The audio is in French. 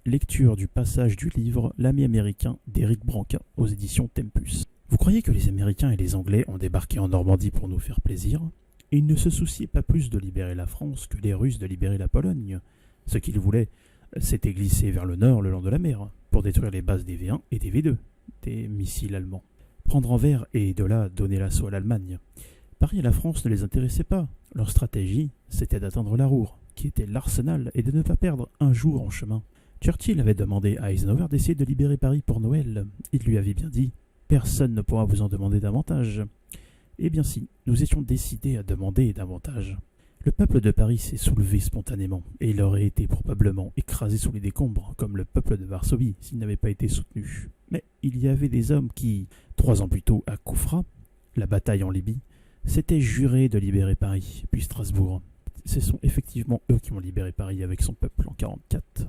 lecture du passage du livre L'ami américain d'Éric Branca aux éditions Tempus. Vous croyez que les Américains et les Anglais ont débarqué en Normandie pour nous faire plaisir? Ils ne se souciaient pas plus de libérer la France que les Russes de libérer la Pologne. Ce qu'ils voulaient, c'était glisser vers le nord le long de la mer, pour détruire les bases des V1 et des V2, des missiles allemands. Prendre Anvers et de là donner l'assaut à l'Allemagne. Paris et la France ne les intéressaient pas. Leur stratégie, c'était d'atteindre la Ruhr, qui était l'arsenal, et de ne pas perdre un jour en chemin. Churchill avait demandé à Eisenhower d'essayer de libérer Paris pour Noël. Il lui avait bien dit « Personne ne pourra vous en demander davantage ». Eh bien si, nous étions décidés à demander davantage. Le peuple de Paris s'est soulevé spontanément, et il aurait été probablement écrasé sous les décombres, comme le peuple de Varsovie, s'il n'avait pas été soutenu. Mais il y avait des hommes qui, 3 ans plus tôt à Koufra, la bataille en Libye, s'étaient jurés de libérer Paris, puis Strasbourg. Ce sont effectivement eux qui ont libéré Paris avec son peuple en 1944.